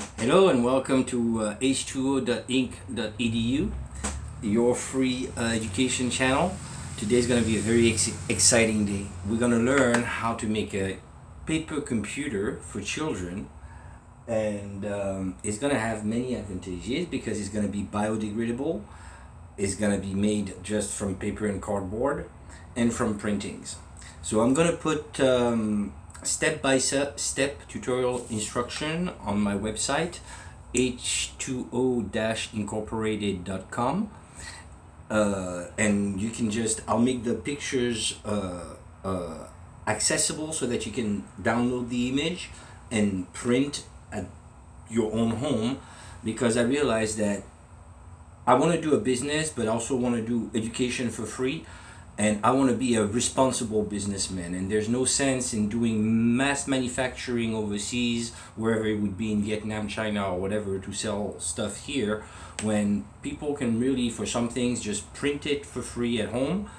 Hello and welcome to h2o.inc.edu, your free education channel. Today is going to be a very exciting day. We're going to learn how to make a paper computer for children, and it's going to have many advantages because it's going to be biodegradable. It's going to be made just from paper and cardboard and from printings. So I'm going to put step-by-step tutorial instruction on my website h2o-incorporated.com, and you can I'll make the pictures accessible so that you can download the image and print at your own home, because I realized that I want to do a business but also want to do education for free, and I want to be a responsible businessman, and there's no sense in doing mass manufacturing overseas, wherever it would be, in Vietnam, China, or whatever, to sell stuff here, when people can really, for some things, just print it for free at home,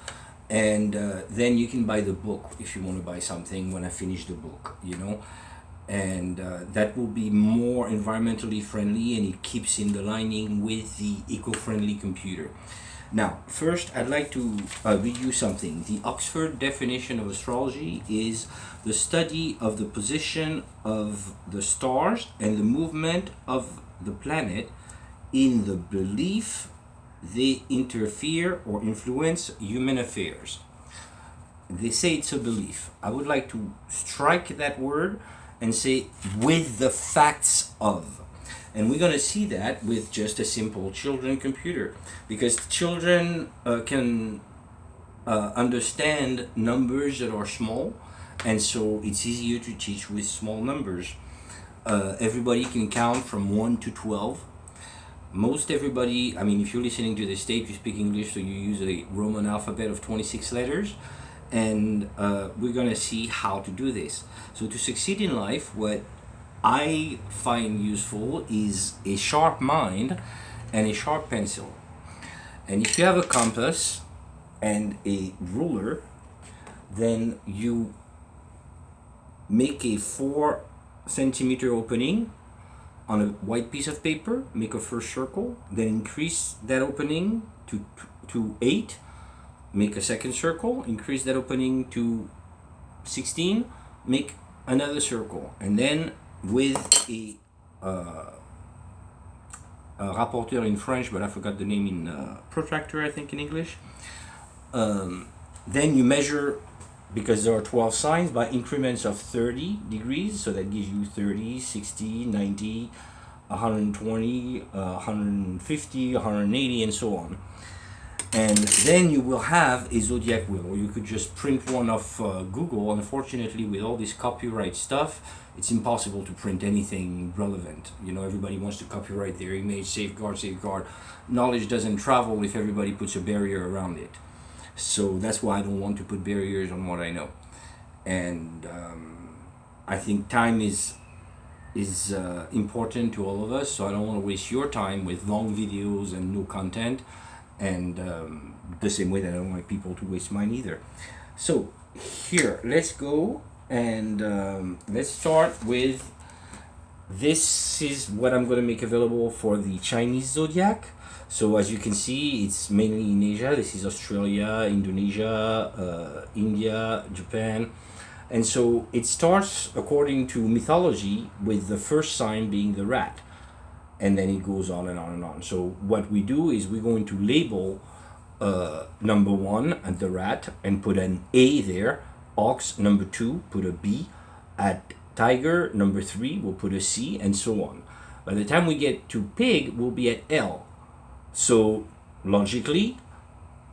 and then you can buy the book if you want to buy something when I finish the book, and that will be more environmentally friendly, and it keeps in the lining with the eco-friendly computer. Now, first, I'd like to read you something. The Oxford definition of astrology is the study of the position of the stars and the movement of the planet in the belief they interfere or influence human affairs. They say it's a belief. I would like to strike that word and say with the facts of. And we're going to see that with just a simple children computer, because children can understand numbers that are small, and so it's easier to teach with small numbers. Everybody can count from 1 to 12. Most everybody, I mean, if you're listening to the stage, you speak English, so you use a Roman alphabet of 26 letters, and we're going to see how to do this. So to succeed in life, what I find useful is a sharp mind and a sharp pencil. And if you have a compass and a ruler, then you make a 4 centimeter opening on a white piece of paper, make a first circle, then increase that opening to 8, make a second circle, increase that opening to 16, make another circle, and then with a rapporteur in French, but I forgot the name in protractor, I think, in English. Then you measure, because there are 12 signs, by increments of 30 degrees, so that gives you 30, 60, 90, 120, 150, 180, and so on. And then you will have a zodiac wheel, or you could just print one off Google. Unfortunately, with all this copyright stuff, it's impossible to print anything relevant. Everybody wants to copyright their image, safeguard. Knowledge doesn't travel if everybody puts a barrier around it. So that's why I don't want to put barriers on what I know. And I think time is important to all of us, so I don't want to waste your time with long videos and no content. And the same way that I don't like people to waste mine either. So here, let's go and let's start with, this is what I'm going to make available for the Chinese zodiac. So as you can see, it's mainly in Asia. This is Australia, Indonesia, India, Japan. And so it starts, according to mythology, with the first sign being the rat. And then it goes on and on and on. So what we do is we're going to label number 1 at the rat and put an A there. Ox, number 2, put a B. At tiger, number 3, we'll put a C, and so on. By the time we get to pig, we'll be at L. So logically,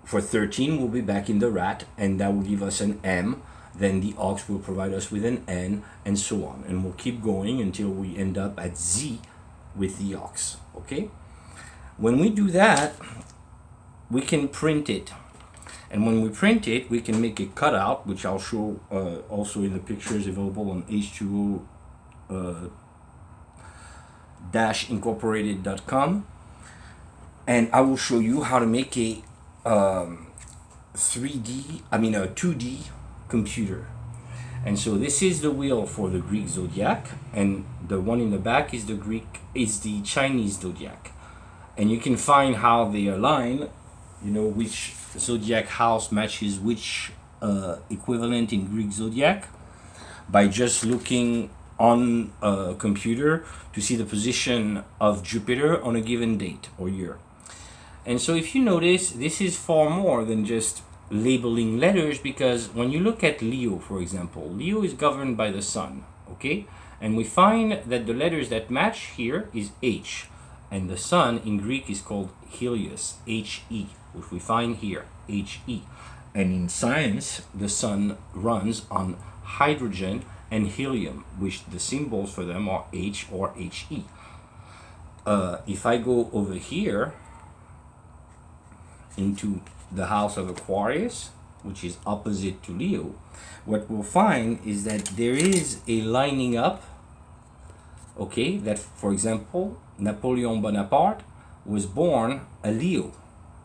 for 13, we'll be back in the rat, and that will give us an M. Then the ox will provide us with an N, and so on. And we'll keep going until we end up at Z with the ox. Okay? When we do that, we can print it. And when we print it, we can make a cutout, which I'll show also in the pictures available on h2o-incorporated.com. And I will show you how to make a 2D computer. And so this is the wheel for the Greek zodiac, and the one in the back is the Chinese zodiac. And you can find how they align, which zodiac house matches which equivalent in Greek zodiac, by just looking on a computer to see the position of Jupiter on a given date or year. And so if you notice, this is far more than just labeling letters, because when you look at Leo, for example, Leo is governed by the sun, okay? And we find that the letters that match here is H, and the sun in Greek is called Helios, H-E, which we find here, H-E. And in science, the sun runs on hydrogen and helium, which the symbols for them are H or He. If I go over here into the house of Aquarius, which is opposite to Leo, what we'll find is that there is a lining up, okay, that, for example, Napoleon Bonaparte was born a Leo,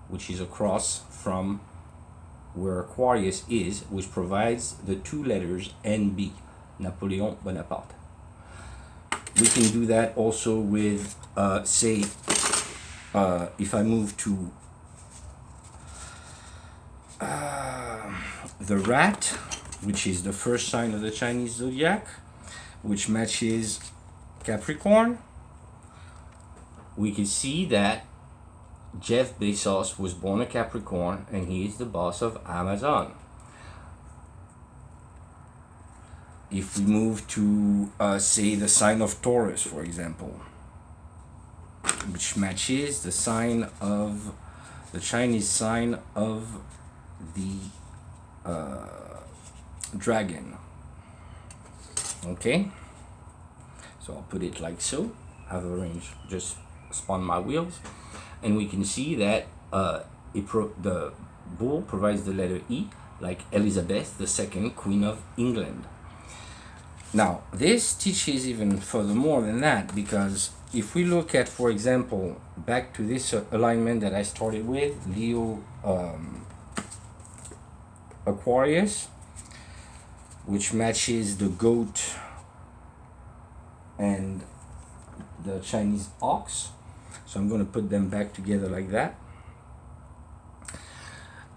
which is across from where Aquarius is, which provides the two letters NB, Napoleon Bonaparte. We can do that also with, if I move to the rat, which is the first sign of the Chinese zodiac, which matches Capricorn, we can see that Jeff Bezos was born a Capricorn, and he is the boss of Amazon. If we move to, say, the sign of Taurus, for example, which matches the sign of the Chinese sign of the dragon. Okay, so I'll put it like so. I've arranged, just spun my wheels, and we can see that the bull provides the letter E, like Elizabeth II, Queen of England. Now, this teaches even furthermore than that, because if we look at, for example, back to this alignment that I started with, Leo, Aquarius, which matches the goat and the Chinese ox. So I'm going to put them back together like that.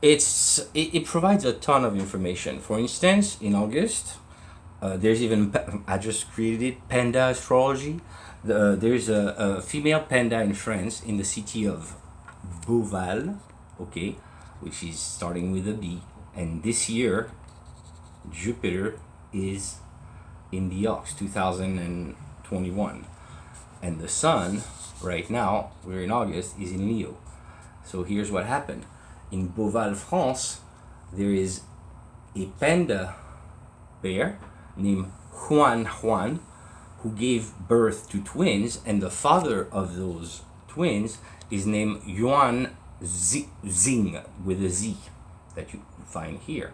It provides a ton of information. For instance, in August, there's even, I just created it, panda astrology. There's a female panda in France, in the city of Beauval, okay, which is starting with a B. And this year, Jupiter is in the ox, 2021. And the sun, right now, we're in August, is in Leo. So here's what happened. In Beauval, France, there is a panda bear named Juan, who gave birth to twins, and the father of those twins is named Yuan Xing, with a Z, that you find here.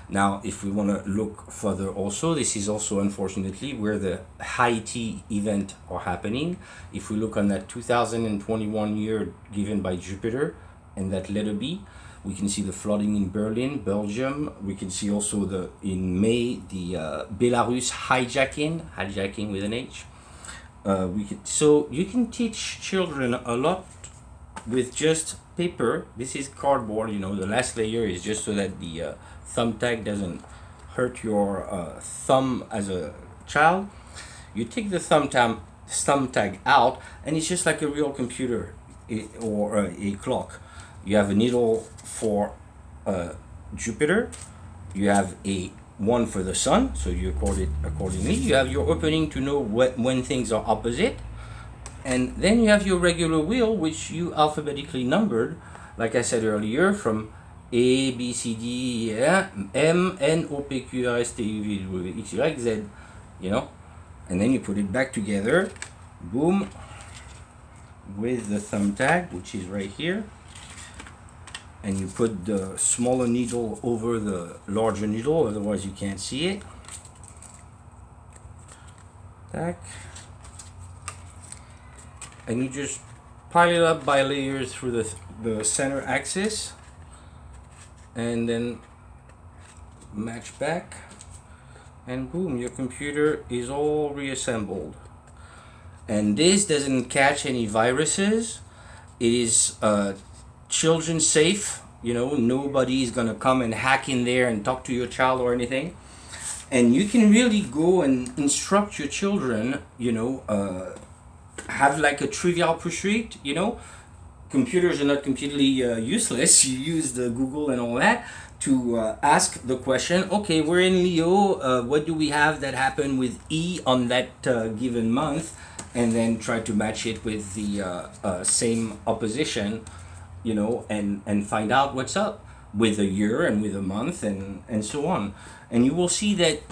Now, if we want to look further also, this is also unfortunately where the Haiti event are happening. If we look on that 2021 year given by Jupiter and that letter B, we can see the flooding in Berlin, Belgium. We can see also in May the Belarus hijacking with an H. So you can teach children a lot with just paper. This is cardboard, the last layer is just so that the thumbtack doesn't hurt your thumb as a child. You take the thumbtack out, and it's just like a real computer or a clock. You have a needle for Jupiter, you have one for the sun, so you record it accordingly. You have your opening to know when things are opposite, and then you have your regular wheel, which you alphabetically numbered, like I said earlier, from A, B, C, D, E, M, N, O, P, Q, R, S, T, U, V, W, X, Y, Z, and then you put it back together, boom, with the thumbtack, which is right here, and you put the smaller needle over the larger needle, otherwise you can't see it. Tack. And you just pile it up by layers through the center axis, and then match back, and boom, your computer is all reassembled. And this doesn't catch any viruses. It is children safe. You know, nobody's gonna come and hack in there and talk to your child or anything. And you can really go and instruct your children, you know, have like a trivial pursuit, you know. Computers are not completely useless. You use the Google and all that to ask the question, okay, we're in Leo, what do we have that happened with E on that given month? And then try to match it with the same opposition, you know, and find out what's up with a year and with a month and so on. And you will see that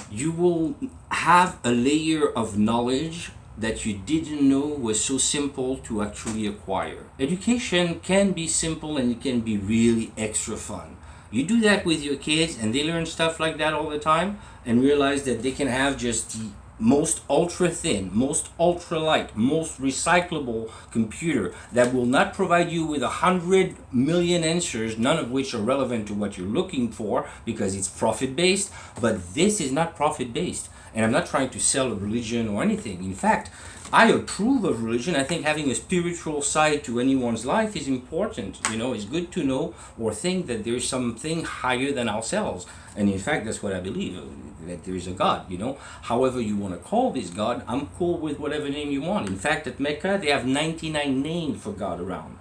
you will have a layer of knowledge that you didn't know was so simple to actually acquire. Education can be simple and it can be really extra fun. You do that with your kids and they learn stuff like that all the time and realize that they can have just the most ultra thin, most ultra light, most recyclable computer that will not provide you with 100 million answers, none of which are relevant to what you're looking for because it's profit based. But this is not profit based. And I'm not trying to sell a religion or anything. In fact, I approve of religion. I think having a spiritual side to anyone's life is important. You know, it's good to know or think that there is something higher than ourselves. And in fact, that's what I believe, that there is a God, you know. However you want to call this God, I'm cool with whatever name you want. In fact, at Mecca, they have 99 names for God around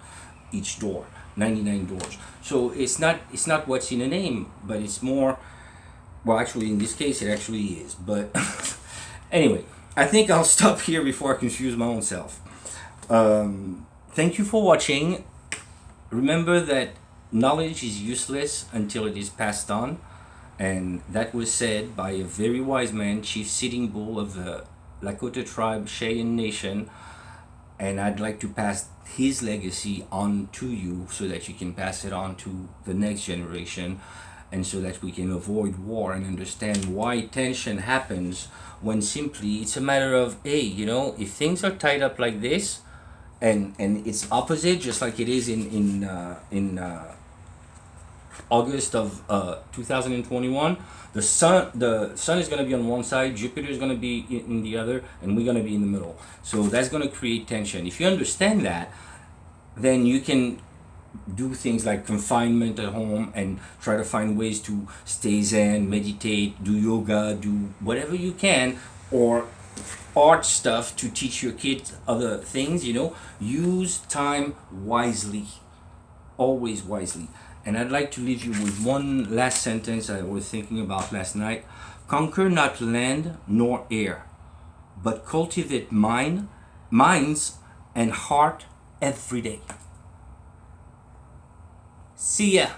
each door, 99 doors. So it's not what's in a name, but it's more, well, actually, in this case, it actually is. But anyway, I think I'll stop here before I confuse my own self. Thank you for watching. Remember that knowledge is useless until it is passed on. And that was said by a very wise man, Chief Sitting Bull of the Lakota tribe, Cheyenne Nation. And I'd like to pass his legacy on to you so that you can pass it on to the next generation, and so that we can avoid war and understand why tension happens when simply it's a matter of, hey, you know, if things are tied up like this, and it's opposite, just like it is in August of 2021, the sun is going to be on one side, Jupiter is going to be in the other, and we're going to be in the middle. So that's going to create tension. If you understand that, then you can do things like confinement at home and try to find ways to stay zen, meditate, do yoga, do whatever you can, or art stuff to teach your kids other things, you know. Use time wisely, always wisely. And I'd like to leave you with one last sentence I was thinking about last night. Conquer not land nor air, but cultivate minds and heart every day. See ya.